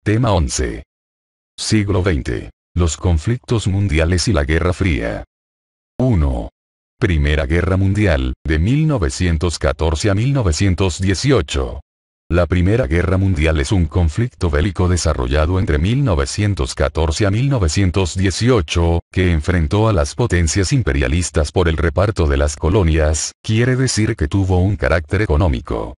Tema 11. Siglo XX. Los conflictos mundiales y la Guerra Fría. 1. Primera Guerra Mundial, de 1914 a 1918. La Primera Guerra Mundial es un conflicto bélico desarrollado entre 1914 a 1918, que enfrentó a las potencias imperialistas por el reparto de las colonias, quiere decir que tuvo un carácter económico.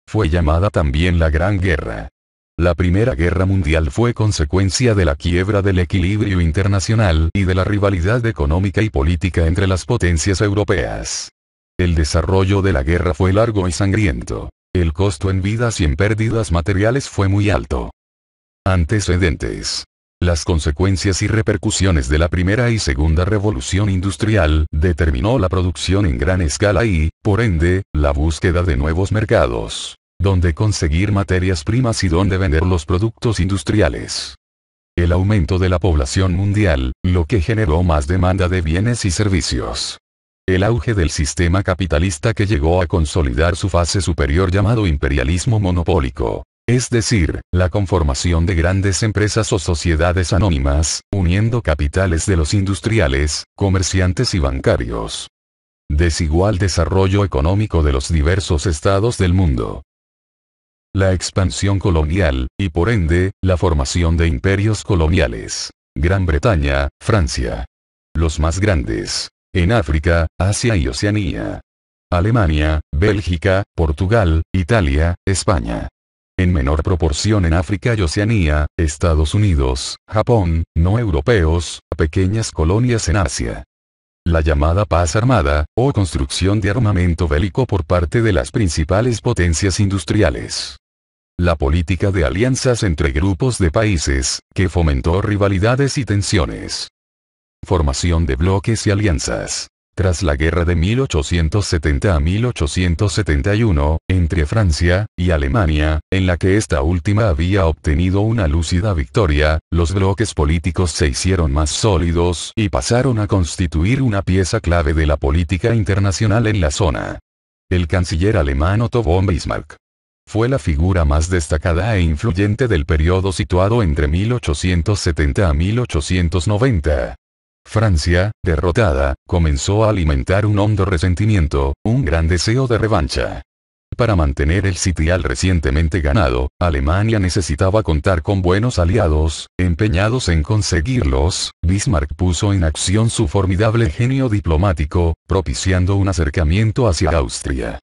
Fue llamada también la Gran Guerra. La Primera Guerra Mundial fue consecuencia de la quiebra del equilibrio internacional y de la rivalidad económica y política entre las potencias europeas. El desarrollo de la guerra fue largo y sangriento. El costo en vidas y en pérdidas materiales fue muy alto. Antecedentes. Las consecuencias y repercusiones de la primera y segunda revolución industrial determinó la producción en gran escala y, por ende, la búsqueda de nuevos mercados, donde conseguir materias primas y donde vender los productos industriales. El aumento de la población mundial, lo que generó más demanda de bienes y servicios. El auge del sistema capitalista que llegó a consolidar su fase superior llamado imperialismo monopólico. Es decir, la conformación de grandes empresas o sociedades anónimas, uniendo capitales de los industriales, comerciantes y bancarios. Desigual desarrollo económico de los diversos estados del mundo. La expansión colonial, y por ende, la formación de imperios coloniales. Gran Bretaña, Francia. Los más grandes. En África, Asia y Oceanía. Alemania, Bélgica, Portugal, Italia, España. En menor proporción en África y Oceanía, Estados Unidos, Japón, no europeos, pequeñas colonias en Asia. La llamada paz armada, o construcción de armamento bélico por parte de las principales potencias industriales. La política de alianzas entre grupos de países, que fomentó rivalidades y tensiones. Formación de bloques y alianzas. Tras la guerra de 1870 a 1871, entre Francia y Alemania, en la que esta última había obtenido una lúcida victoria, los bloques políticos se hicieron más sólidos y pasaron a constituir una pieza clave de la política internacional en la zona. El canciller alemán Otto von Bismarck fue la figura más destacada e influyente del periodo situado entre 1870 a 1890. Francia, derrotada, comenzó a alimentar un hondo resentimiento, un gran deseo de revancha. Para mantener el sitial recientemente ganado, Alemania necesitaba contar con buenos aliados, empeñados en conseguirlos. Bismarck puso en acción su formidable genio diplomático, propiciando un acercamiento hacia Austria.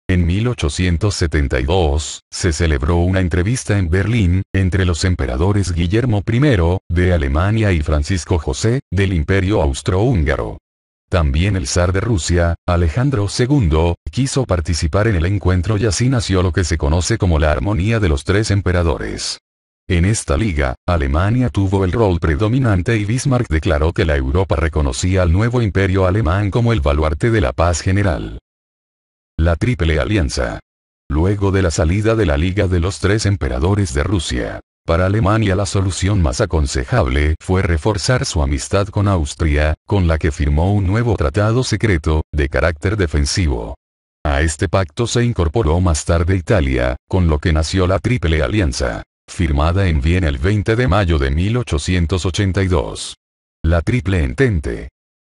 En 1872, se celebró una entrevista en Berlín, entre los emperadores Guillermo I, de Alemania y Francisco José, del Imperio Austrohúngaro. También el zar de Rusia, Alejandro II, quiso participar en el encuentro y así nació lo que se conoce como la Armonía de los Tres Emperadores. En esta liga, Alemania tuvo el rol predominante y Bismarck declaró que la Europa reconocía al nuevo imperio alemán como el baluarte de la paz general. La Triple Alianza. Luego de la salida de la Liga de los Tres Emperadores de Rusia, para Alemania la solución más aconsejable fue reforzar su amistad con Austria, con la que firmó un nuevo tratado secreto, de carácter defensivo. A este pacto se incorporó más tarde Italia, con lo que nació la Triple Alianza, firmada en Viena el 20 de mayo de 1882. La Triple Entente.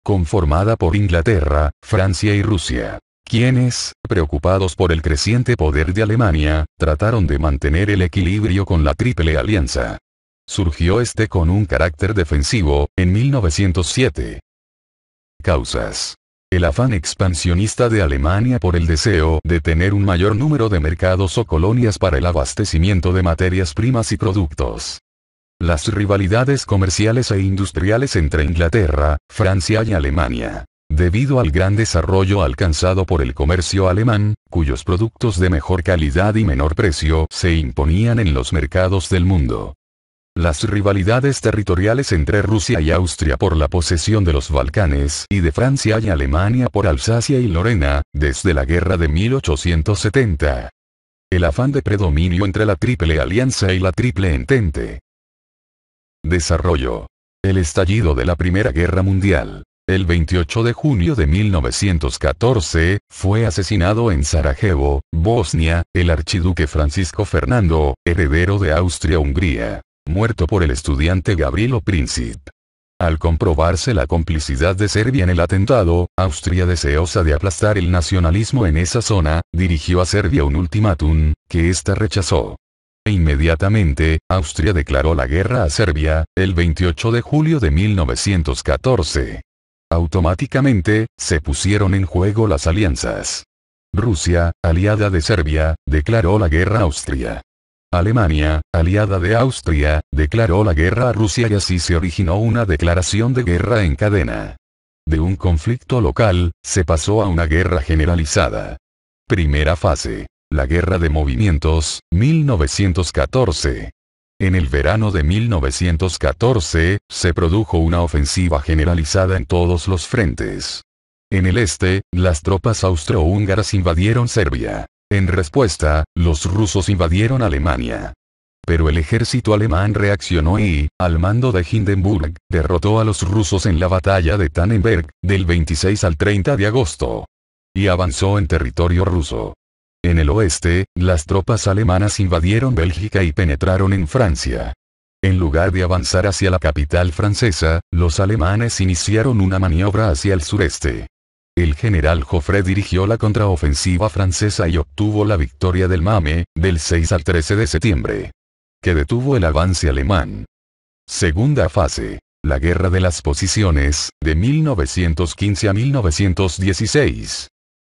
Conformada por Inglaterra, Francia y Rusia, quienes, preocupados por el creciente poder de Alemania, trataron de mantener el equilibrio con la Triple Alianza. Surgió con un carácter defensivo, en 1907. Causas. El afán expansionista de Alemania por el deseo de tener un mayor número de mercados o colonias para el abastecimiento de materias primas y productos. Las rivalidades comerciales e industriales entre Inglaterra, Francia y Alemania. Debido al gran desarrollo alcanzado por el comercio alemán, cuyos productos de mejor calidad y menor precio se imponían en los mercados del mundo. Las rivalidades territoriales entre Rusia y Austria por la posesión de los Balcanes y de Francia y Alemania por Alsacia y Lorena, desde la guerra de 1870. El afán de predominio entre la Triple Alianza y la Triple Entente. Desarrollo. El estallido de la Primera Guerra Mundial. El 28 de junio de 1914, fue asesinado en Sarajevo, Bosnia, el archiduque Francisco Fernando, heredero de Austria-Hungría. muerto por el estudiante Gavrilo Princip. Al comprobarse la complicidad de Serbia en el atentado, Austria, deseosa de aplastar el nacionalismo en esa zona, dirigió a Serbia un ultimátum, que ésta rechazó. Inmediatamente, Austria declaró la guerra a Serbia, el 28 de julio de 1914. Automáticamente, se pusieron en juego las alianzas. Rusia, aliada de Serbia, declaró la guerra a Austria. Alemania, aliada de Austria, declaró la guerra a Rusia y así se originó una declaración de guerra en cadena. De un conflicto local, se pasó a una guerra generalizada. Primera fase. La Guerra de Movimientos, 1914. En el verano de 1914, se produjo una ofensiva generalizada en todos los frentes. En el este, las tropas austrohúngaras invadieron Serbia. En respuesta, los rusos invadieron Alemania. Pero el ejército alemán reaccionó y, al mando de Hindenburg, derrotó a los rusos en la batalla de Tannenberg, del 26 al 30 de agosto. Y avanzó en territorio ruso. En el oeste, las tropas alemanas invadieron Bélgica y penetraron en Francia. En lugar de avanzar hacia la capital francesa, los alemanes iniciaron una maniobra hacia el sureste. El general Joffre dirigió la contraofensiva francesa y obtuvo la victoria del Mame, del 6 al 13 de septiembre. Que detuvo el avance alemán. Segunda fase. La Guerra de las Posiciones, de 1915 a 1916.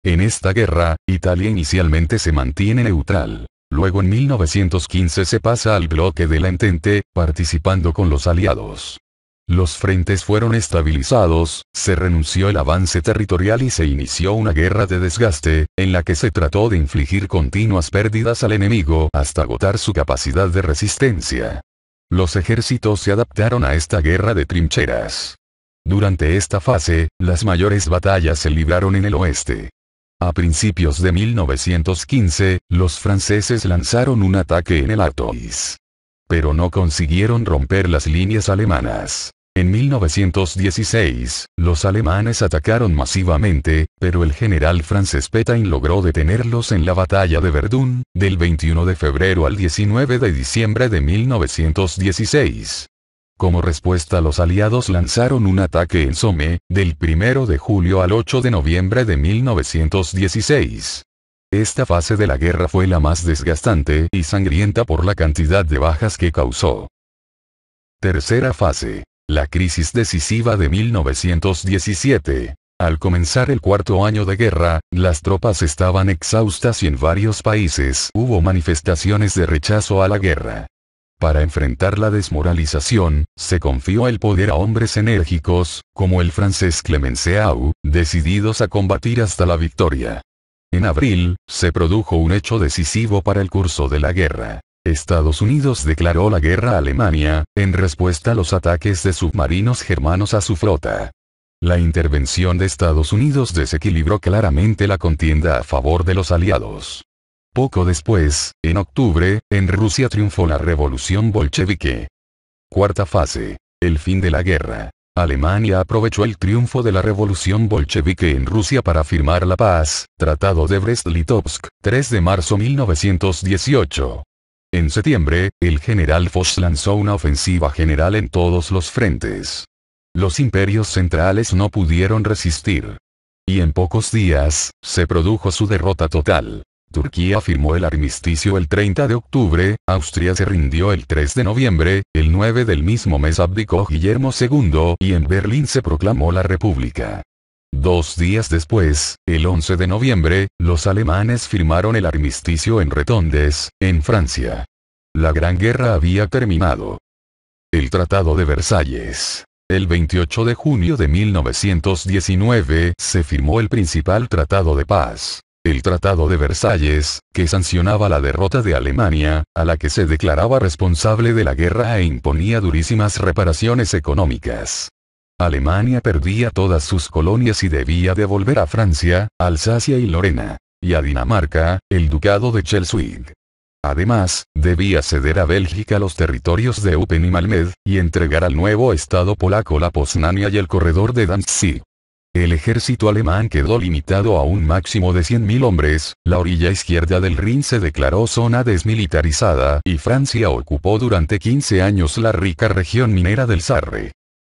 En esta guerra, Italia inicialmente se mantiene neutral. Luego en 1915 se pasa al bloque de la Entente, participando con los aliados. Los frentes fueron estabilizados, se renunció el avance territorial y se inició una guerra de desgaste, en la que se trató de infligir continuas pérdidas al enemigo hasta agotar su capacidad de resistencia. Los ejércitos se adaptaron a esta guerra de trincheras. Durante esta fase, las mayores batallas se libraron en el oeste. A principios de 1915, los franceses lanzaron un ataque en el Artois. Pero no consiguieron romper las líneas alemanas. En 1916, los alemanes atacaron masivamente, pero el general francés Pétain logró detenerlos en la batalla de Verdún, del 21 de febrero al 19 de diciembre de 1916. Como respuesta, los aliados lanzaron un ataque en Somme, del 1 de julio al 8 de noviembre de 1916. Esta fase de la guerra fue la más desgastante y sangrienta por la cantidad de bajas que causó. Tercera fase. La crisis decisiva de 1917. Al comenzar el cuarto año de guerra, las tropas estaban exhaustas y en varios países hubo manifestaciones de rechazo a la guerra. Para enfrentar la desmoralización, se confió el poder a hombres enérgicos, como el francés Clemenceau, decididos a combatir hasta la victoria. En abril, se produjo un hecho decisivo para el curso de la guerra. Estados Unidos declaró la guerra a Alemania, en respuesta a los ataques de submarinos germanos a su flota. La intervención de Estados Unidos desequilibró claramente la contienda a favor de los aliados. Poco después, en octubre, en Rusia triunfó la revolución bolchevique. Cuarta fase. El fin de la guerra. Alemania aprovechó el triunfo de la revolución bolchevique en Rusia para firmar la paz, Tratado de Brest-Litovsk, 3 de marzo 1918. En septiembre, el general Foch lanzó una ofensiva general en todos los frentes. Los imperios centrales no pudieron resistir. Y en pocos días, se produjo su derrota total. Turquía firmó el armisticio el 30 de octubre, Austria se rindió el 3 de noviembre, el 9 del mismo mes abdicó Guillermo II y en Berlín se proclamó la República. 2 días después, el 11 de noviembre, los alemanes firmaron el armisticio en Retondes, en Francia. La Gran Guerra había terminado. El Tratado de Versalles. El 28 de junio de 1919 se firmó el principal tratado de paz. El Tratado de Versalles, que sancionaba la derrota de Alemania, a la que se declaraba responsable de la guerra e imponía durísimas reparaciones económicas. Alemania perdía todas sus colonias y debía devolver a Francia, Alsacia y Lorena, y a Dinamarca, el ducado de Schleswig. Además, debía ceder a Bélgica los territorios de Eupen y Malmed, y entregar al nuevo estado polaco la Poznania y el corredor de Danzig. El ejército alemán quedó limitado a un máximo de 100.000 hombres, la orilla izquierda del Rin se declaró zona desmilitarizada y Francia ocupó durante 15 años la rica región minera del Sarre.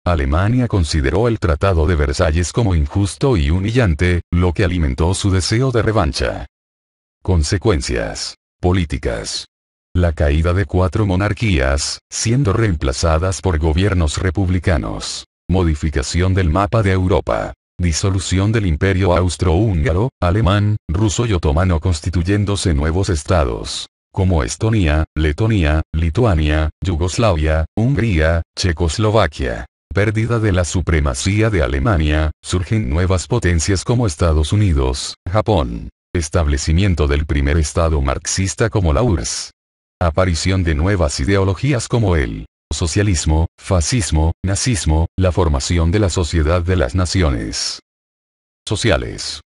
Alemania consideró el Tratado de Versalles como injusto y humillante, lo que alimentó su deseo de revancha. Consecuencias políticas. La caída de 4 monarquías, siendo reemplazadas por gobiernos republicanos. Modificación del mapa de Europa. Disolución del imperio austrohúngaro, alemán, ruso y otomano constituyéndose nuevos estados, como Estonia, Letonia, Lituania, Yugoslavia, Hungría, Checoslovaquia. Pérdida de la supremacía de Alemania, surgen nuevas potencias como Estados Unidos, Japón. Establecimiento del primer estado marxista como la URSS. Aparición de nuevas ideologías como el socialismo, fascismo, nazismo, la formación de la Sociedad de las Naciones. Sociales.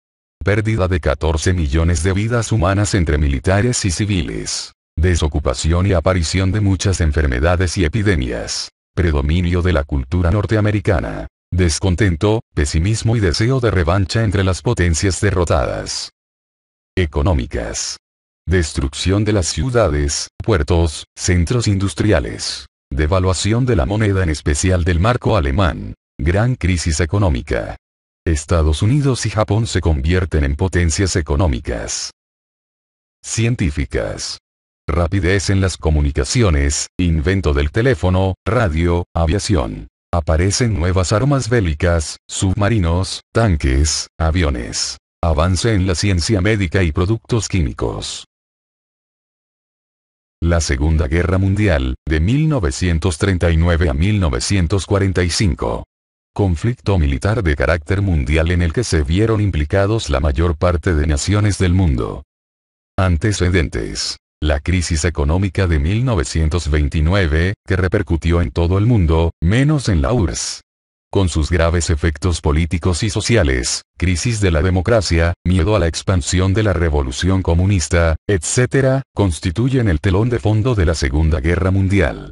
Pérdida de 14 millones de vidas humanas entre militares y civiles. Desocupación y aparición de muchas enfermedades y epidemias. Predominio de la cultura norteamericana. Descontento, pesimismo y deseo de revancha entre las potencias derrotadas. Económicas. Destrucción de las ciudades, puertos, centros industriales. Devaluación de la moneda en especial del marco alemán. Gran crisis económica. Estados Unidos y Japón se convierten en potencias económicas. Científicas. Rapidez en las comunicaciones, invento del teléfono, radio, aviación. Aparecen nuevas armas bélicas, submarinos, tanques, aviones. Avance en la ciencia médica y productos químicos. La Segunda Guerra Mundial, de 1939 a 1945. Conflicto militar de carácter mundial en el que se vieron implicados la mayor parte de naciones del mundo. Antecedentes. La crisis económica de 1929, que repercutió en todo el mundo, menos en la URSS. Con sus graves efectos políticos y sociales, crisis de la democracia, miedo a la expansión de la revolución comunista, etc., constituyen el telón de fondo de la Segunda Guerra Mundial.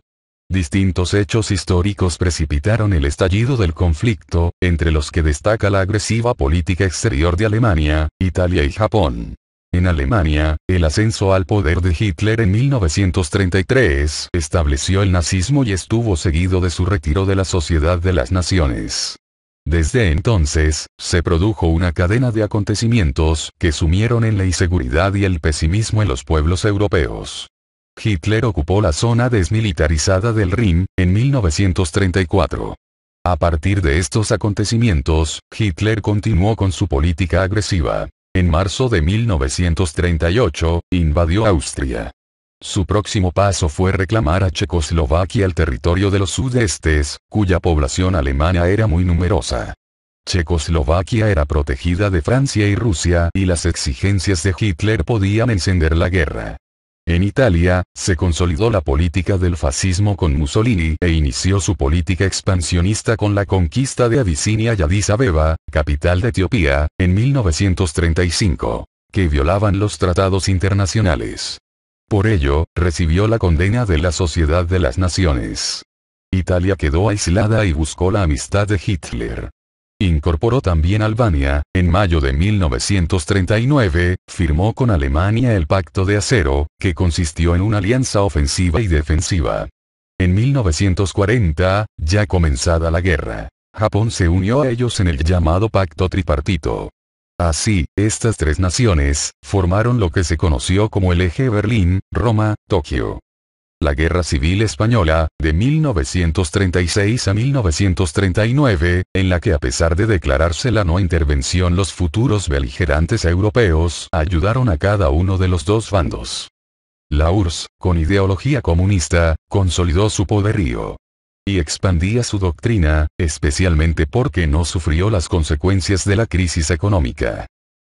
Distintos hechos históricos precipitaron el estallido del conflicto, entre los que destaca la agresiva política exterior de Alemania, Italia y Japón. En Alemania, el ascenso al poder de Hitler en 1933 estableció el nazismo y estuvo seguido de su retiro de la Sociedad de las Naciones. Desde entonces, se produjo una cadena de acontecimientos que sumieron en la inseguridad y el pesimismo en los pueblos europeos. Hitler ocupó la zona desmilitarizada del Rin, en 1934. A partir de estos acontecimientos, Hitler continuó con su política agresiva. En marzo de 1938, invadió Austria. Su próximo paso fue reclamar a Checoslovaquia el territorio de los Sudestes, cuya población alemana era muy numerosa. Checoslovaquia era protegida de Francia y Rusia y las exigencias de Hitler podían encender la guerra. En Italia, se consolidó la política del fascismo con Mussolini e inició su política expansionista con la conquista de Abisinia y Addis Abeba, capital de Etiopía, en 1935, que violaban los tratados internacionales. Por ello, recibió la condena de la Sociedad de las Naciones. Italia quedó aislada y buscó la amistad de Hitler. Incorporó también Albania. En mayo de 1939, firmó con Alemania el Pacto de Acero, que consistió en una alianza ofensiva y defensiva. En 1940, ya comenzada la guerra, Japón se unió a ellos en el llamado Pacto Tripartito. Así, estas tres naciones formaron lo que se conoció como el eje Berlín-Roma-Tokio. La Guerra Civil Española, de 1936 a 1939, en la que a pesar de declararse la no intervención los futuros beligerantes europeos ayudaron a cada uno de los dos bandos. La URSS, con ideología comunista, consolidó su poderío y expandía su doctrina, especialmente porque no sufrió las consecuencias de la crisis económica.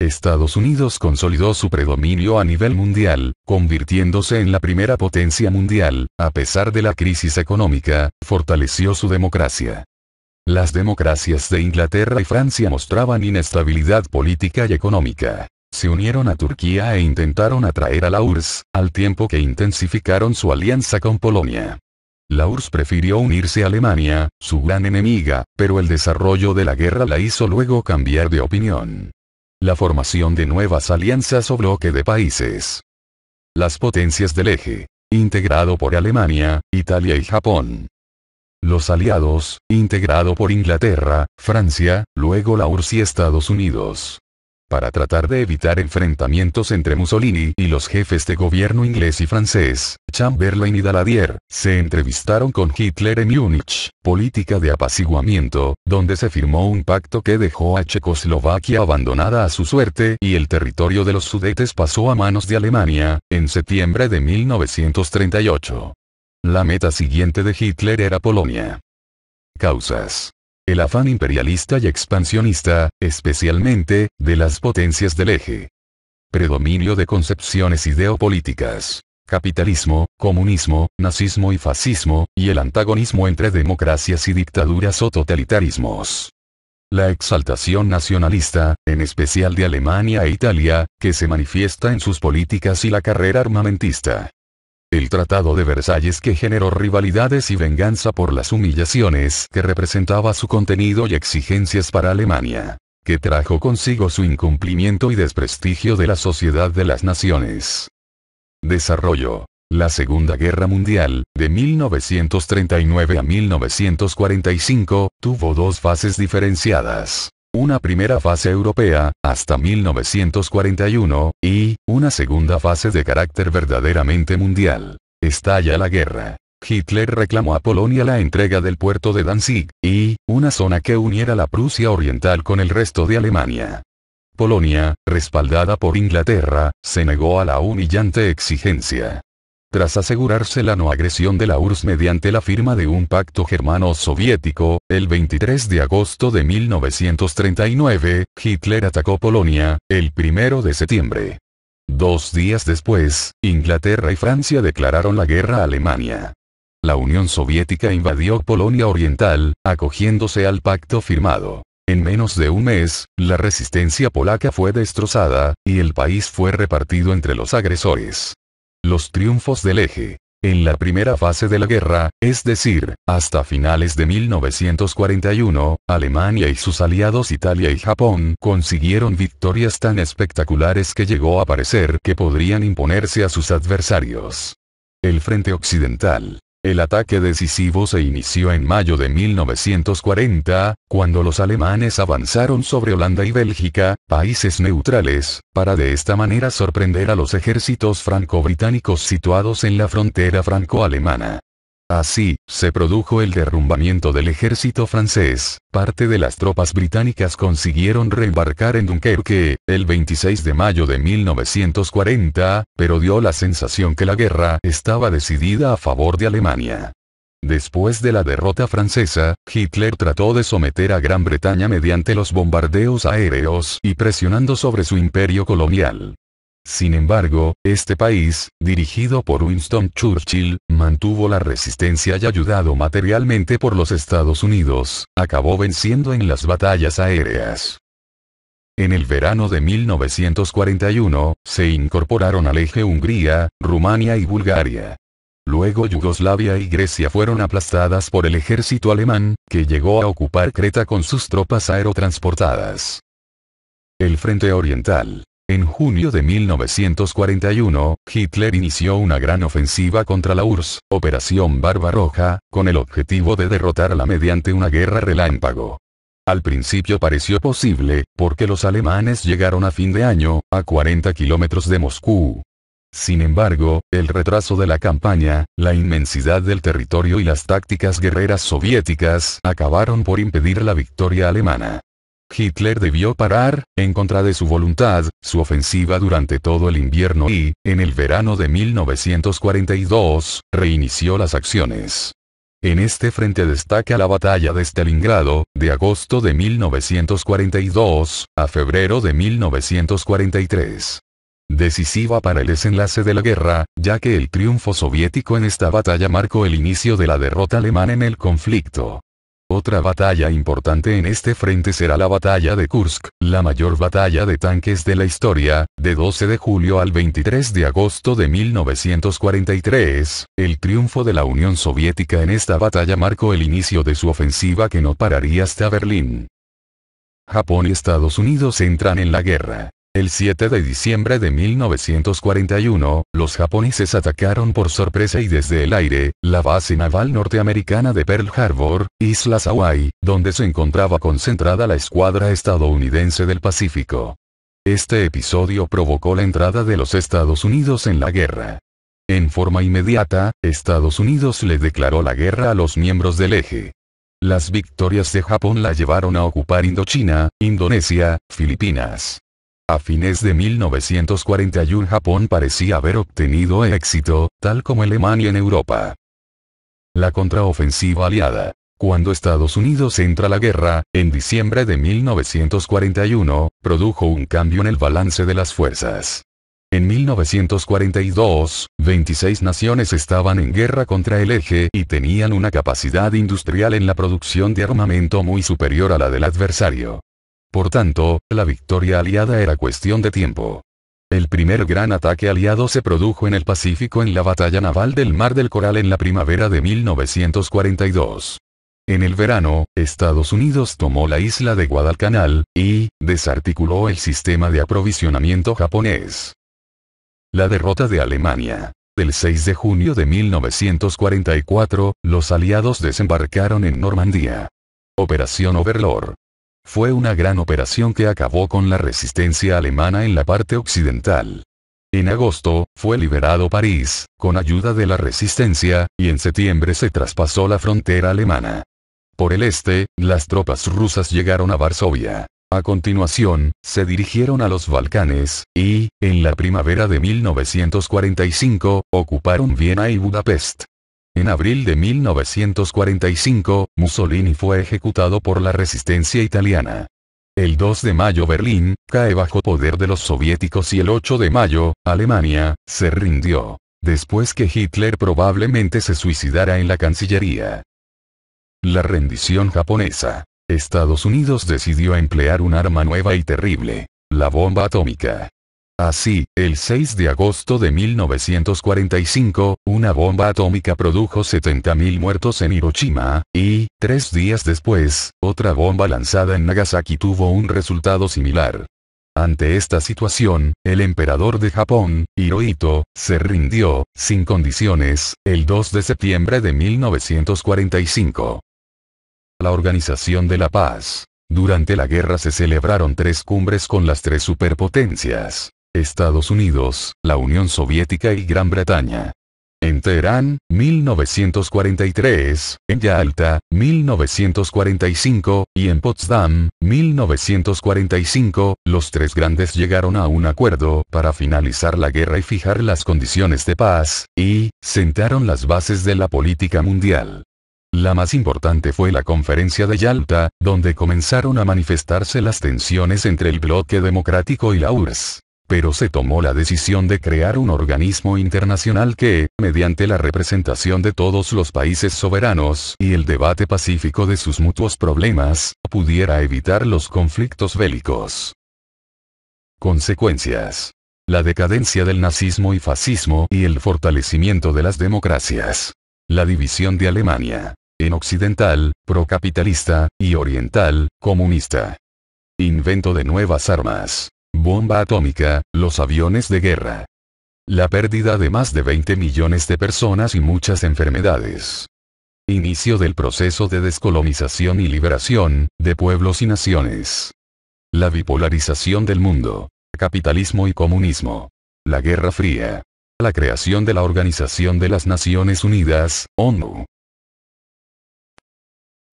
Estados Unidos consolidó su predominio a nivel mundial, convirtiéndose en la primera potencia mundial. A pesar de la crisis económica, fortaleció su democracia. Las democracias de Inglaterra y Francia mostraban inestabilidad política y económica. Se unieron a Turquía e intentaron atraer a la URSS, al tiempo que intensificaron su alianza con Polonia. La URSS prefirió unirse a Alemania, su gran enemiga, pero el desarrollo de la guerra la hizo luego cambiar de opinión. La formación de nuevas alianzas o bloque de países. Las potencias del eje, integrado por Alemania, Italia y Japón. Los aliados, integrado por Inglaterra, Francia, luego la URSS y Estados Unidos. Para tratar de evitar enfrentamientos entre Mussolini y los jefes de gobierno inglés y francés, Chamberlain y Daladier, se entrevistaron con Hitler en Múnich, política de apaciguamiento, donde se firmó un pacto que dejó a Checoslovaquia abandonada a su suerte y el territorio de los Sudetes pasó a manos de Alemania, en septiembre de 1938. La meta siguiente de Hitler era Polonia. Causas. El afán imperialista y expansionista, especialmente, de las potencias del eje. Predominio de concepciones ideopolíticas. Capitalismo, comunismo, nazismo y fascismo, y el antagonismo entre democracias y dictaduras o totalitarismos. La exaltación nacionalista, en especial de Alemania e Italia, que se manifiesta en sus políticas y la carrera armamentista. El Tratado de Versalles que generó rivalidades y venganza por las humillaciones que representaba su contenido y exigencias para Alemania, que trajo consigo su incumplimiento y desprestigio de la sociedad de las naciones. Desarrollo. La Segunda Guerra Mundial, de 1939 a 1945, tuvo dos fases diferenciadas. Una primera fase europea, hasta 1941, y una segunda fase de carácter verdaderamente mundial. Estalla la guerra. Hitler reclamó a Polonia la entrega del puerto de Danzig, y una zona que uniera la Prusia Oriental con el resto de Alemania. Polonia, respaldada por Inglaterra, se negó a la humillante exigencia. Tras asegurarse la no agresión de la URSS mediante la firma de un pacto germano-soviético, el 23 de agosto de 1939, Hitler atacó Polonia, el 1 de septiembre. 2 días después, Inglaterra y Francia declararon la guerra a Alemania. La Unión Soviética invadió Polonia Oriental, acogiéndose al pacto firmado. En menos de un mes, la resistencia polaca fue destrozada, y el país fue repartido entre los agresores. Los triunfos del eje. En la primera fase de la guerra, es decir, hasta finales de 1941, Alemania y sus aliados Italia y Japón consiguieron victorias tan espectaculares que llegó a parecer que podrían imponerse a sus adversarios. El frente occidental. El ataque decisivo se inició en mayo de 1940, cuando los alemanes avanzaron sobre Holanda y Bélgica, países neutrales, para de esta manera sorprender a los ejércitos franco-británicos situados en la frontera franco-alemana. Así, se produjo el derrumbamiento del ejército francés, parte de las tropas británicas consiguieron reembarcar en Dunkerque, el 26 de mayo de 1940, pero dio la sensación que la guerra estaba decidida a favor de Alemania. Después de la derrota francesa, Hitler trató de someter a Gran Bretaña mediante los bombardeos aéreos y presionando sobre su imperio colonial. Sin embargo, este país, dirigido por Winston Churchill, mantuvo la resistencia y ayudado materialmente por los Estados Unidos, acabó venciendo en las batallas aéreas. En el verano de 1941, se incorporaron al eje Hungría, Rumania y Bulgaria. Luego Yugoslavia y Grecia fueron aplastadas por el ejército alemán, que llegó a ocupar Creta con sus tropas aerotransportadas. El Frente Oriental. En junio de 1941, Hitler inició una gran ofensiva contra la URSS, Operación Barbarroja, con el objetivo de derrotarla mediante una guerra relámpago. Al principio pareció posible, porque los alemanes llegaron a fin de año, a 40 kilómetros de Moscú. Sin embargo, el retraso de la campaña, la inmensidad del territorio y las tácticas guerreras soviéticas acabaron por impedir la victoria alemana. Hitler debió parar, en contra de su voluntad, su ofensiva durante todo el invierno y, en el verano de 1942, reinició las acciones. En este frente destaca la batalla de Stalingrado, de agosto de 1942, a febrero de 1943. Decisiva para el desenlace de la guerra, ya que el triunfo soviético en esta batalla marcó el inicio de la derrota alemana en el conflicto. Otra batalla importante en este frente será la batalla de Kursk, la mayor batalla de tanques de la historia, de 12 de julio al 23 de agosto de 1943. El triunfo de la Unión Soviética en esta batalla marcó el inicio de su ofensiva que no pararía hasta Berlín. Japón y Estados Unidos entran en la guerra. El 7 de diciembre de 1941, los japoneses atacaron por sorpresa y desde el aire, la base naval norteamericana de Pearl Harbor, Islas Hawaii, donde se encontraba concentrada la escuadra estadounidense del Pacífico. Este episodio provocó la entrada de los Estados Unidos en la guerra. En forma inmediata, Estados Unidos le declaró la guerra a los miembros del eje. Las victorias de Japón la llevaron a ocupar Indochina, Indonesia, Filipinas. A fines de 1941 Japón parecía haber obtenido éxito, tal como Alemania en Europa. La contraofensiva aliada. Cuando Estados Unidos entra a la guerra, en diciembre de 1941, produjo un cambio en el balance de las fuerzas. En 1942, 26 naciones estaban en guerra contra el eje y tenían una capacidad industrial en la producción de armamento muy superior a la del adversario. Por tanto, la victoria aliada era cuestión de tiempo. El primer gran ataque aliado se produjo en el Pacífico en la batalla naval del Mar del Coral en la primavera de 1942. En el verano, Estados Unidos tomó la isla de Guadalcanal, y desarticuló el sistema de aprovisionamiento japonés. La derrota de Alemania. El 6 de junio de 1944, los aliados desembarcaron en Normandía. Operación Overlord. Fue una gran operación que acabó con la resistencia alemana en la parte occidental. En agosto, fue liberado París, con ayuda de la resistencia, y en septiembre se traspasó la frontera alemana. Por el este, las tropas rusas llegaron a Varsovia. A continuación, se dirigieron a los Balcanes, y, en la primavera de 1945, ocuparon Viena y Budapest. En abril de 1945, Mussolini fue ejecutado por la resistencia italiana. El 2 de mayo Berlín cae bajo poder de los soviéticos y el 8 de mayo, Alemania se rindió, después que Hitler probablemente se suicidara en la Cancillería. La rendición japonesa. Estados Unidos decidió emplear un arma nueva y terrible, la bomba atómica. Así, el 6 de agosto de 1945, una bomba atómica produjo 70.000 muertos en Hiroshima, y, 3 días después, otra bomba lanzada en Nagasaki tuvo un resultado similar. Ante esta situación, el emperador de Japón, Hirohito, se rindió, sin condiciones, el 2 de septiembre de 1945. La Organización de la Paz. Durante la guerra se celebraron 3 cumbres con las 3 superpotencias. Estados Unidos, la Unión Soviética y Gran Bretaña. En Teherán, 1943, en Yalta, 1945, y en Potsdam, 1945, los 3 grandes llegaron a un acuerdo para finalizar la guerra y fijar las condiciones de paz, y sentaron las bases de la política mundial. La más importante fue la Conferencia de Yalta, donde comenzaron a manifestarse las tensiones entre el bloque democrático y la URSS. Pero se tomó la decisión de crear un organismo internacional que, mediante la representación de todos los países soberanos y el debate pacífico de sus mutuos problemas, pudiera evitar los conflictos bélicos. Consecuencias. La decadencia del nazismo y fascismo y el fortalecimiento de las democracias. La división de Alemania. En occidental, procapitalista, y oriental, comunista. Invento de nuevas armas. Bomba atómica, los aviones de guerra. La pérdida de más de 20 millones de personas y muchas enfermedades. Inicio del proceso de descolonización y liberación, de pueblos y naciones. La bipolarización del mundo. Capitalismo y comunismo. La Guerra Fría. La creación de la Organización de las Naciones Unidas, ONU.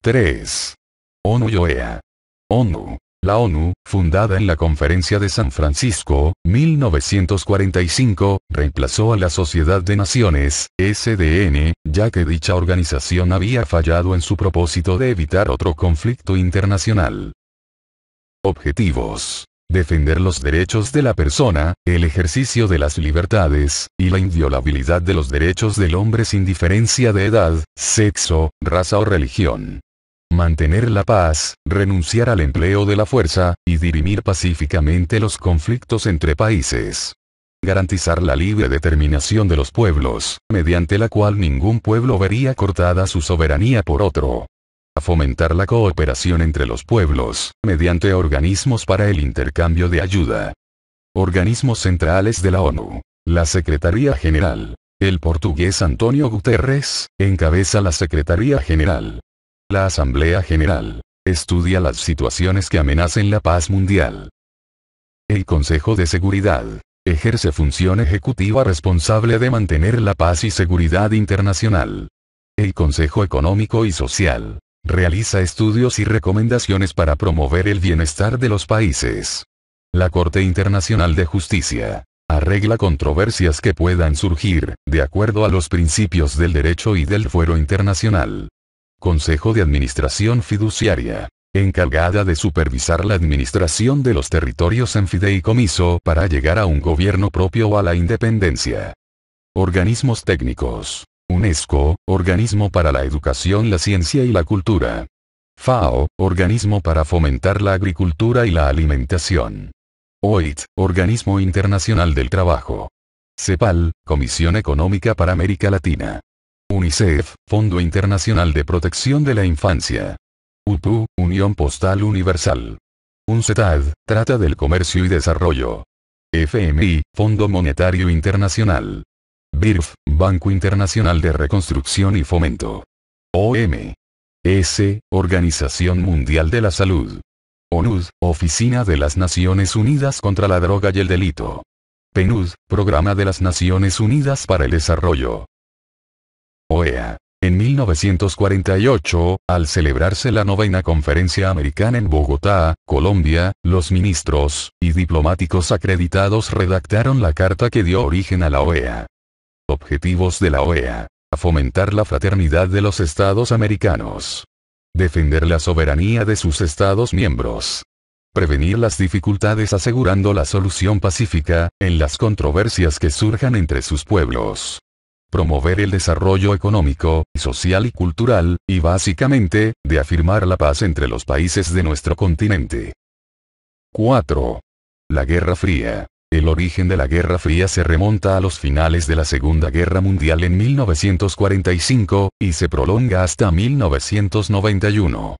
3. ONU y OEA. ONU. La ONU, fundada en la Conferencia de San Francisco, 1945, reemplazó a la Sociedad de Naciones, SDN, ya que dicha organización había fallado en su propósito de evitar otro conflicto internacional. Objetivos. Defender los derechos de la persona, el ejercicio de las libertades, y la inviolabilidad de los derechos del hombre sin diferencia de edad, sexo, raza o religión. mantener la paz, renunciar al empleo de la fuerza, y dirimir pacíficamente los conflictos entre países. Garantizar la libre determinación de los pueblos, mediante la cual ningún pueblo vería cortada su soberanía por otro. A fomentar la cooperación entre los pueblos, mediante organismos para el intercambio de ayuda. Organismos centrales de la ONU. La Secretaría General. El portugués Antonio Guterres, encabeza la Secretaría General. La Asamblea General. Estudia las situaciones que amenacen la paz mundial. El Consejo de Seguridad. Ejerce función ejecutiva responsable de mantener la paz y seguridad internacional. El Consejo Económico y Social. Realiza estudios y recomendaciones para promover el bienestar de los países. La Corte Internacional de Justicia. Arregla controversias que puedan surgir, de acuerdo a los principios del derecho y del fuero internacional. Consejo de Administración Fiduciaria. Encargada de supervisar la administración de los territorios en fideicomiso para llegar a un gobierno propio o a la independencia. Organismos técnicos. UNESCO, Organismo para la Educación, la Ciencia y la Cultura. FAO, Organismo para fomentar la agricultura y la alimentación. OIT, Organismo Internacional del Trabajo. CEPAL, Comisión Económica para América Latina. UNICEF, Fondo Internacional de Protección de la Infancia. UPU, Unión Postal Universal. UNCTAD, Trata del Comercio y Desarrollo. FMI, Fondo Monetario Internacional. BIRF, Banco Internacional de Reconstrucción y Fomento. OMS, Organización Mundial de la Salud. ONUD, Oficina de las Naciones Unidas contra la Droga y el Delito. PNUD, Programa de las Naciones Unidas para el Desarrollo. OEA. En 1948, al celebrarse la 9ª Conferencia Americana en Bogotá, Colombia, los ministros y diplomáticos acreditados redactaron la carta que dio origen a la OEA. Objetivos de la OEA. A fomentar la fraternidad de los Estados americanos. Defender la soberanía de sus Estados miembros. Prevenir las dificultades asegurando la solución pacífica, en las controversias que surjan entre sus pueblos. Promover el desarrollo económico, social y cultural, y básicamente, de afirmar la paz entre los países de nuestro continente. 4. La Guerra Fría. El origen de la Guerra Fría se remonta a los finales de la Segunda Guerra Mundial en 1945, y se prolonga hasta 1991.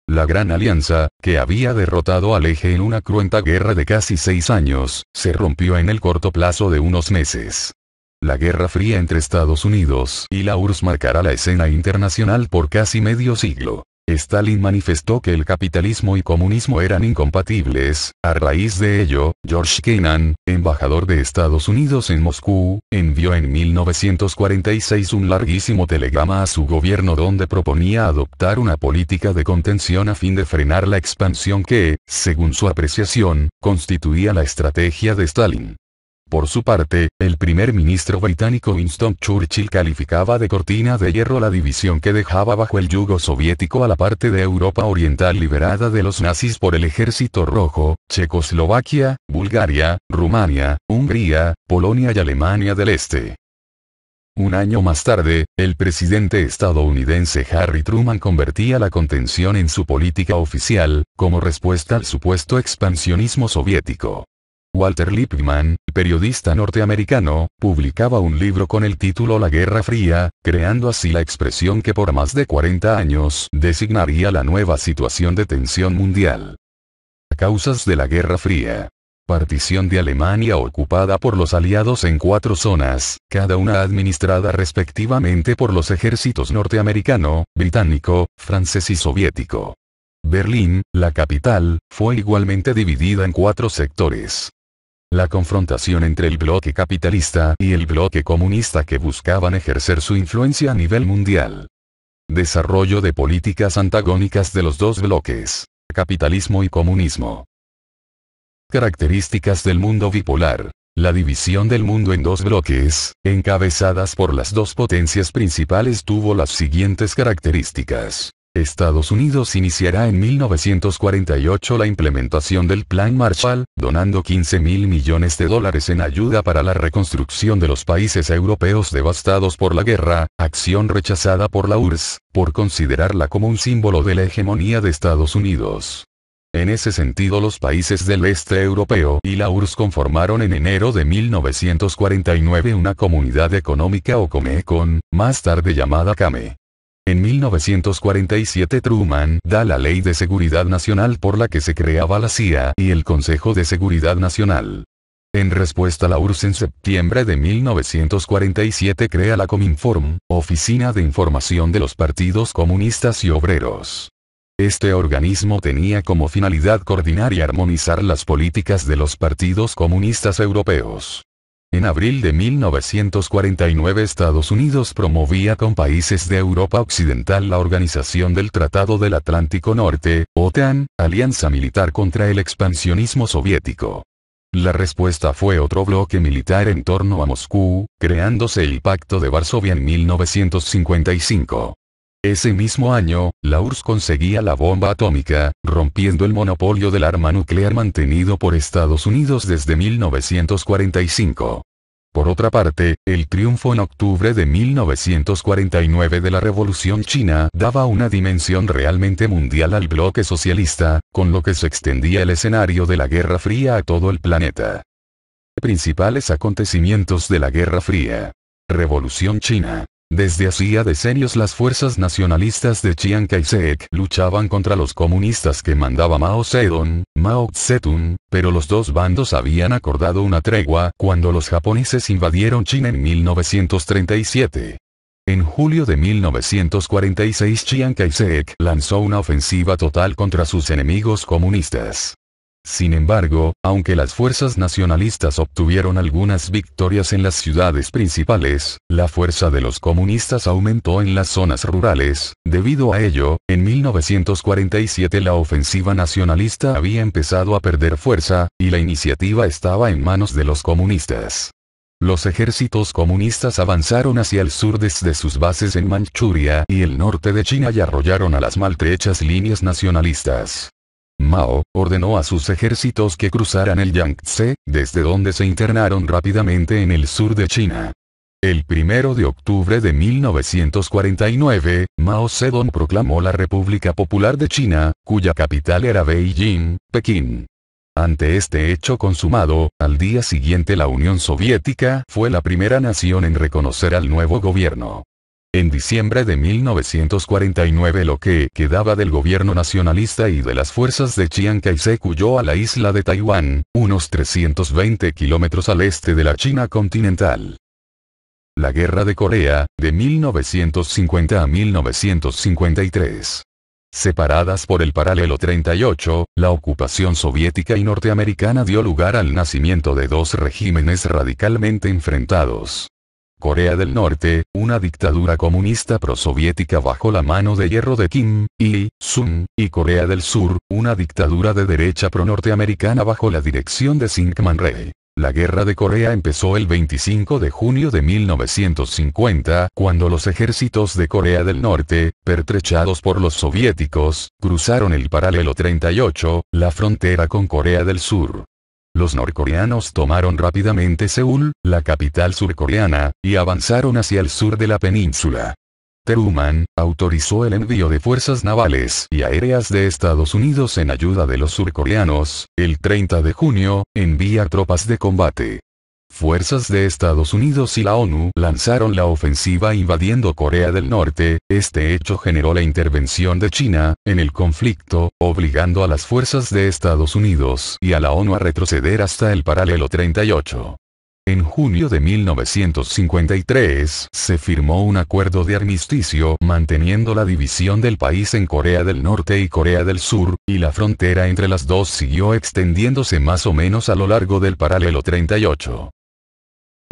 La Gran Alianza, que había derrotado al Eje en una cruenta guerra de casi 6 años, se rompió en el corto plazo de unos meses. La Guerra Fría entre Estados Unidos y la URSS marcará la escena internacional por casi medio siglo. Stalin manifestó que el capitalismo y comunismo eran incompatibles. A raíz de ello, George Kennan, embajador de Estados Unidos en Moscú, envió en 1946 un larguísimo telegrama a su gobierno donde proponía adoptar una política de contención a fin de frenar la expansión que, según su apreciación, constituía la estrategia de Stalin. Por su parte, el primer ministro británico Winston Churchill calificaba de cortina de hierro la división que dejaba bajo el yugo soviético a la parte de Europa Oriental liberada de los nazis por el Ejército Rojo, Checoslovaquia, Bulgaria, Rumania, Hungría, Polonia y Alemania del Este. Un año más tarde, el presidente estadounidense Harry Truman convertía la contención en su política oficial, como respuesta al supuesto expansionismo soviético. Walter Lippmann, periodista norteamericano, publicaba un libro con el título La Guerra Fría, creando así la expresión que por más de 40 años designaría la nueva situación de tensión mundial. Causas de la Guerra Fría. Partición de Alemania ocupada por los aliados en 4 zonas, cada una administrada respectivamente por los ejércitos norteamericano, británico, francés y soviético. Berlín, la capital, fue igualmente dividida en 4 sectores. La confrontación entre el bloque capitalista y el bloque comunista que buscaban ejercer su influencia a nivel mundial. Desarrollo de políticas antagónicas de los dos bloques, capitalismo y comunismo. Características del mundo bipolar. La división del mundo en 2 bloques, encabezadas por las 2 potencias principales tuvo las siguientes características. Estados Unidos iniciará en 1948 la implementación del Plan Marshall, donando $15.000 millones en ayuda para la reconstrucción de los países europeos devastados por la guerra, acción rechazada por la URSS, por considerarla como un símbolo de la hegemonía de Estados Unidos. En ese sentido, los países del este europeo y la URSS conformaron en enero de 1949 una comunidad económica o Comecon, más tarde llamada CAME. En 1947 Truman da la Ley de Seguridad Nacional por la que se creaba la CIA y el Consejo de Seguridad Nacional. En respuesta, la URSS en septiembre de 1947 crea la Cominform, Oficina de Información de los Partidos Comunistas y Obreros. Este organismo tenía como finalidad coordinar y armonizar las políticas de los partidos comunistas europeos. En abril de 1949 Estados Unidos promovía con países de Europa Occidental la organización del Tratado del Atlántico Norte, OTAN, alianza militar contra el expansionismo soviético. La respuesta fue otro bloque militar en torno a Moscú, creándose el Pacto de Varsovia en 1955. Ese mismo año, la URSS conseguía la bomba atómica, rompiendo el monopolio del arma nuclear mantenido por Estados Unidos desde 1945. Por otra parte, el triunfo en octubre de 1949 de la Revolución China daba una dimensión realmente mundial al bloque socialista, con lo que se extendía el escenario de la Guerra Fría a todo el planeta. Principales acontecimientos de la Guerra Fría. Revolución China. Desde hacía decenios las fuerzas nacionalistas de Chiang Kai-shek luchaban contra los comunistas que mandaba Mao Zedong, pero los dos bandos habían acordado una tregua cuando los japoneses invadieron China en 1937. En julio de 1946 Chiang Kai-shek lanzó una ofensiva total contra sus enemigos comunistas. Sin embargo, aunque las fuerzas nacionalistas obtuvieron algunas victorias en las ciudades principales, la fuerza de los comunistas aumentó en las zonas rurales. Debido a ello, en 1947 la ofensiva nacionalista había empezado a perder fuerza, y la iniciativa estaba en manos de los comunistas. Los ejércitos comunistas avanzaron hacia el sur desde sus bases en Manchuria y el norte de China y arrollaron a las maltrechas líneas nacionalistas. Mao ordenó a sus ejércitos que cruzaran el Yangtze, desde donde se internaron rápidamente en el sur de China. El 1 de octubre de 1949, Mao Zedong proclamó la República Popular de China, cuya capital era Beijing, Pekín. Ante este hecho consumado, al día siguiente la Unión Soviética fue la primera nación en reconocer al nuevo gobierno. En diciembre de 1949 lo que quedaba del gobierno nacionalista y de las fuerzas de Chiang Kai-shek huyó a la isla de Taiwán, unos 320 kilómetros al este de la China continental. La Guerra de Corea, de 1950 a 1953. Separadas por el paralelo 38, la ocupación soviética y norteamericana dio lugar al nacimiento de dos regímenes radicalmente enfrentados. Corea del Norte, una dictadura comunista prosoviética bajo la mano de hierro de Kim Il-sung, y Corea del Sur, una dictadura de derecha pro-norteamericana bajo la dirección de Syngman Rhee. La Guerra de Corea empezó el 25 de junio de 1950, cuando los ejércitos de Corea del Norte, pertrechados por los soviéticos, cruzaron el paralelo 38, la frontera con Corea del Sur. Los norcoreanos tomaron rápidamente Seúl, la capital surcoreana, y avanzaron hacia el sur de la península. Truman autorizó el envío de fuerzas navales y aéreas de Estados Unidos en ayuda de los surcoreanos. El 30 de junio, envía tropas de combate. Fuerzas de Estados Unidos y la ONU lanzaron la ofensiva invadiendo Corea del Norte. Este hecho generó la intervención de China en el conflicto, obligando a las fuerzas de Estados Unidos y a la ONU a retroceder hasta el paralelo 38. En junio de 1953 se firmó un acuerdo de armisticio manteniendo la división del país en Corea del Norte y Corea del Sur, y la frontera entre las dos siguió extendiéndose más o menos a lo largo del paralelo 38.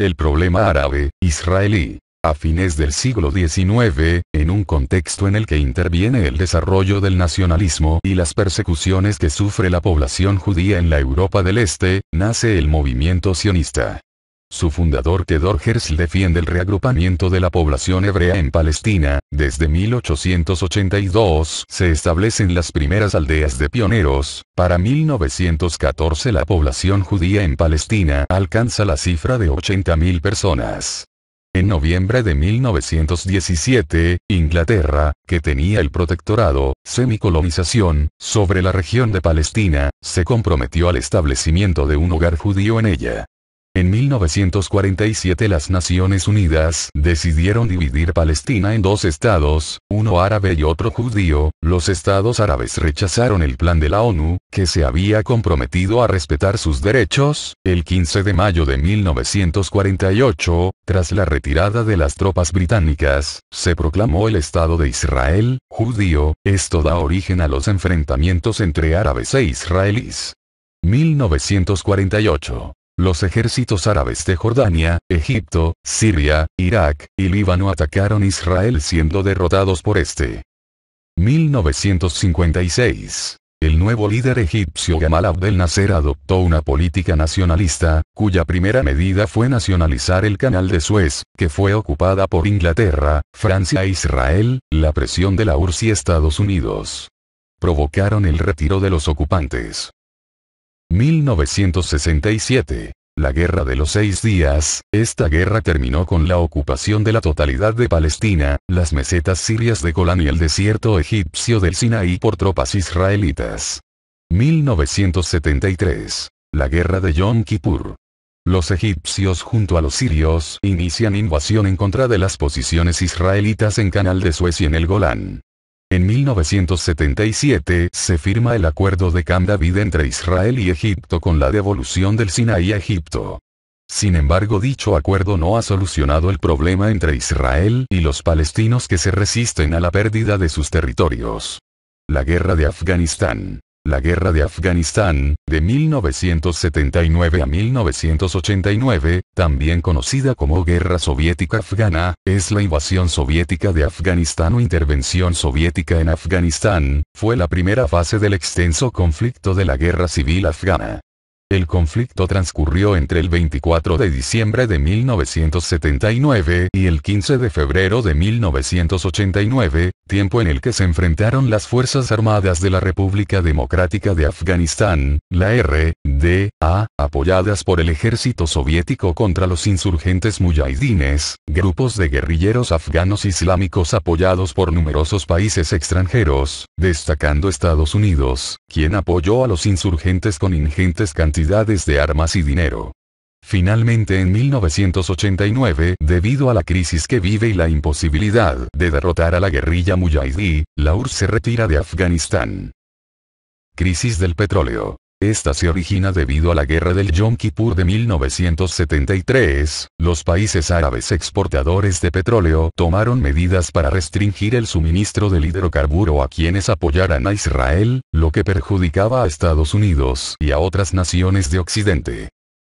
El problema árabe-israelí. A fines del siglo XIX, en un contexto en el que interviene el desarrollo del nacionalismo y las persecuciones que sufre la población judía en la Europa del Este, nace el movimiento sionista. Su fundador Theodor Herzl defiende el reagrupamiento de la población hebrea en Palestina. Desde 1882 se establecen las primeras aldeas de pioneros. Para 1914 la población judía en Palestina alcanza la cifra de 80.000 personas. En noviembre de 1917, Inglaterra, que tenía el protectorado, semicolonización, sobre la región de Palestina, se comprometió al establecimiento de un hogar judío en ella. En 1947 las Naciones Unidas decidieron dividir Palestina en dos estados, uno árabe y otro judío. Los estados árabes rechazaron el plan de la ONU, que se había comprometido a respetar sus derechos. El 15 de mayo de 1948, tras la retirada de las tropas británicas, se proclamó el Estado de Israel, judío. Esto da origen a los enfrentamientos entre árabes e israelíes. 1948. Los ejércitos árabes de Jordania, Egipto, Siria, Irak y Líbano atacaron Israel siendo derrotados por este. 1956. El nuevo líder egipcio Gamal Abdel Nasser adoptó una política nacionalista, cuya primera medida fue nacionalizar el Canal de Suez, que fue ocupada por Inglaterra, Francia e Israel. La presión de la URSS y Estados Unidos provocaron el retiro de los ocupantes. 1967. La Guerra de los 6 días. Esta guerra terminó con la ocupación de la totalidad de Palestina, las mesetas sirias de Golán y el desierto egipcio del Sinaí por tropas israelitas. 1973. La Guerra de Yom Kippur. Los egipcios junto a los sirios inician invasión en contra de las posiciones israelitas en Canal de Suez y en el Golán. En 1977 se firma el Acuerdo de Camp David entre Israel y Egipto con la devolución del Sinaí a Egipto. Sin embargo, dicho acuerdo no ha solucionado el problema entre Israel y los palestinos que se resisten a la pérdida de sus territorios. La Guerra de Afganistán. La Guerra de Afganistán, de 1979 a 1989, también conocida como Guerra Soviética Afgana, es la invasión soviética de Afganistán o intervención soviética en Afganistán. Fue la primera fase del extenso conflicto de la Guerra Civil Afgana. El conflicto transcurrió entre el 24 de diciembre de 1979 y el 15 de febrero de 1989, tiempo en el que se enfrentaron las Fuerzas Armadas de la República Democrática de Afganistán, la RDA, apoyadas por el ejército soviético contra los insurgentes muyahidines, grupos de guerrilleros afganos islámicos apoyados por numerosos países extranjeros, destacando Estados Unidos, quien apoyó a los insurgentes con ingentes cantidades de armas y dinero. Finalmente en 1989, debido a la crisis que vive y la imposibilidad de derrotar a la guerrilla muyahidí, la URSS se retira de Afganistán. Crisis del petróleo. Esta se origina debido a la guerra del Yom Kippur de 1973, los países árabes exportadores de petróleo tomaron medidas para restringir el suministro del hidrocarburo a quienes apoyaran a Israel, lo que perjudicaba a Estados Unidos y a otras naciones de Occidente.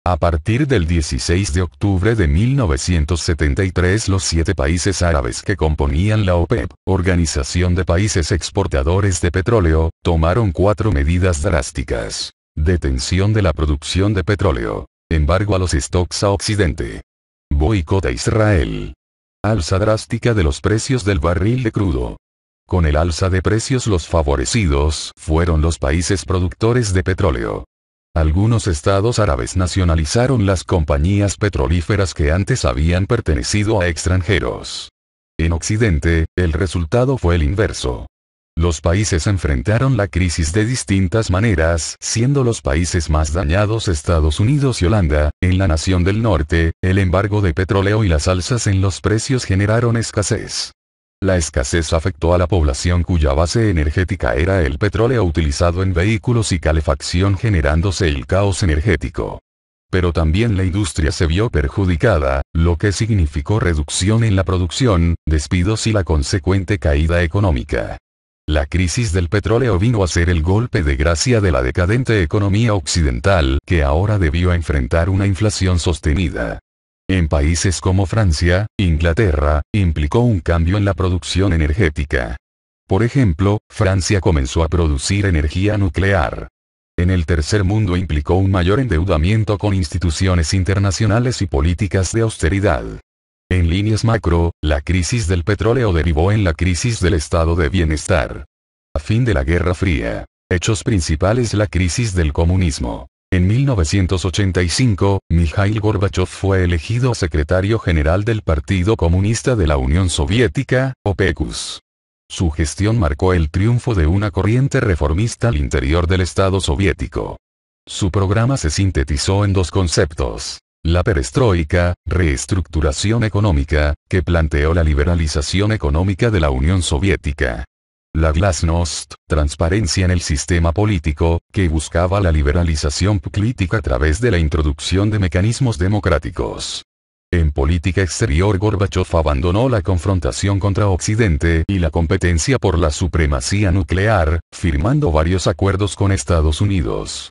A partir del 16 de octubre de 1973 los 7 países árabes que componían la OPEP, Organización de Países Exportadores de Petróleo, tomaron 4 medidas drásticas. Detención de la producción de petróleo. Embargo a los stocks a Occidente. Boicot a Israel. Alza drástica de los precios del barril de crudo. Con el alza de precios los favorecidos fueron los países productores de petróleo. Algunos estados árabes nacionalizaron las compañías petrolíferas que antes habían pertenecido a extranjeros. En Occidente, el resultado fue el inverso. Los países enfrentaron la crisis de distintas maneras, siendo los países más dañados Estados Unidos y Holanda. En la nación del norte, el embargo de petróleo y las alzas en los precios generaron escasez. La escasez afectó a la población cuya base energética era el petróleo utilizado en vehículos y calefacción, generándose el caos energético. Pero también la industria se vio perjudicada, lo que significó reducción en la producción, despidos y la consecuente caída económica. La crisis del petróleo vino a ser el golpe de gracia de la decadente economía occidental, que ahora debió enfrentar una inflación sostenida. En países como Francia, Inglaterra, implicó un cambio en la producción energética. Por ejemplo, Francia comenzó a producir energía nuclear. En el tercer mundo implicó un mayor endeudamiento con instituciones internacionales y políticas de austeridad. En líneas macro, la crisis del petróleo derivó en la crisis del estado de bienestar. A fin de la Guerra Fría. Hechos principales: la crisis del comunismo. En 1985, Mikhail Gorbachev fue elegido secretario general del Partido Comunista de la Unión Soviética, OPECUS. Su gestión marcó el triunfo de una corriente reformista al interior del Estado soviético. Su programa se sintetizó en dos conceptos: la perestroika, reestructuración económica, que planteó la liberalización económica de la Unión Soviética. La glasnost, transparencia en el sistema político, que buscaba la liberalización política a través de la introducción de mecanismos democráticos. En política exterior, Gorbachev abandonó la confrontación contra Occidente y la competencia por la supremacía nuclear, firmando varios acuerdos con Estados Unidos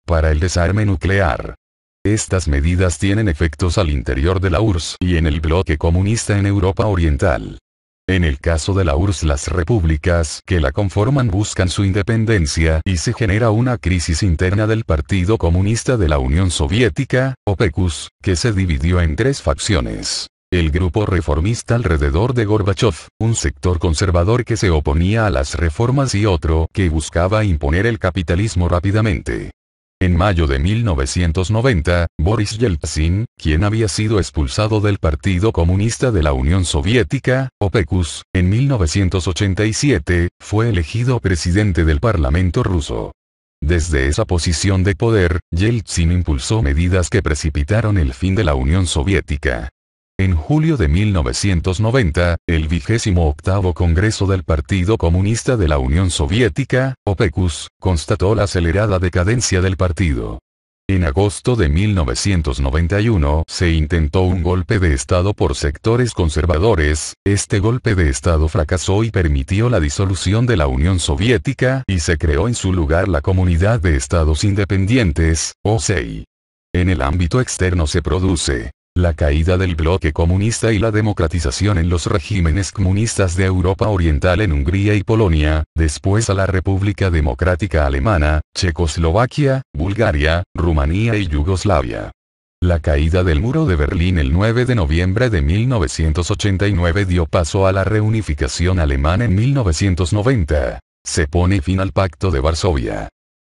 para el desarme nuclear. Estas medidas tienen efectos al interior de la URSS y en el bloque comunista en Europa Oriental. En el caso de la URSS, las repúblicas que la conforman buscan su independencia y se genera una crisis interna del Partido Comunista de la Unión Soviética, OPECUS, que se dividió en tres facciones. El grupo reformista alrededor de Gorbachev, un sector conservador que se oponía a las reformas y otro que buscaba imponer el capitalismo rápidamente. En mayo de 1990, Boris Yeltsin, quien había sido expulsado del Partido Comunista de la Unión Soviética, OPECUS, en 1987, fue elegido presidente del Parlamento ruso. Desde esa posición de poder, Yeltsin impulsó medidas que precipitaron el fin de la Unión Soviética. En julio de 1990, el 28º Congreso del Partido Comunista de la Unión Soviética, OPECUS, constató la acelerada decadencia del partido. En agosto de 1991 se intentó un golpe de Estado por sectores conservadores. Este golpe de Estado fracasó y permitió la disolución de la Unión Soviética y se creó en su lugar la Comunidad de Estados Independientes, OSEI. En el ámbito externo se produce la caída del bloque comunista y la democratización en los regímenes comunistas de Europa Oriental en Hungría y Polonia, después a la República Democrática Alemana, Checoslovaquia, Bulgaria, Rumanía y Yugoslavia. La caída del muro de Berlín el 9 de noviembre de 1989 dio paso a la reunificación alemana en 1990. Se pone fin al Pacto de Varsovia.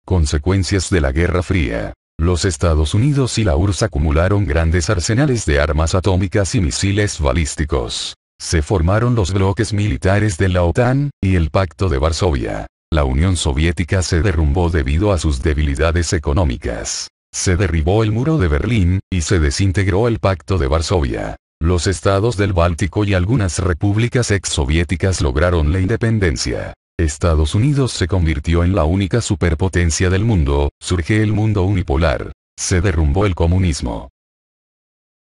Consecuencias de la Guerra Fría. Los Estados Unidos y la URSS acumularon grandes arsenales de armas atómicas y misiles balísticos. Se formaron los bloques militares de la OTAN y el Pacto de Varsovia. La Unión Soviética se derrumbó debido a sus debilidades económicas. Se derribó el muro de Berlín, y se desintegró el Pacto de Varsovia. Los estados del Báltico y algunas repúblicas exsoviéticas lograron la independencia. Estados Unidos se convirtió en la única superpotencia del mundo, surge el mundo unipolar. Se derrumbó el comunismo.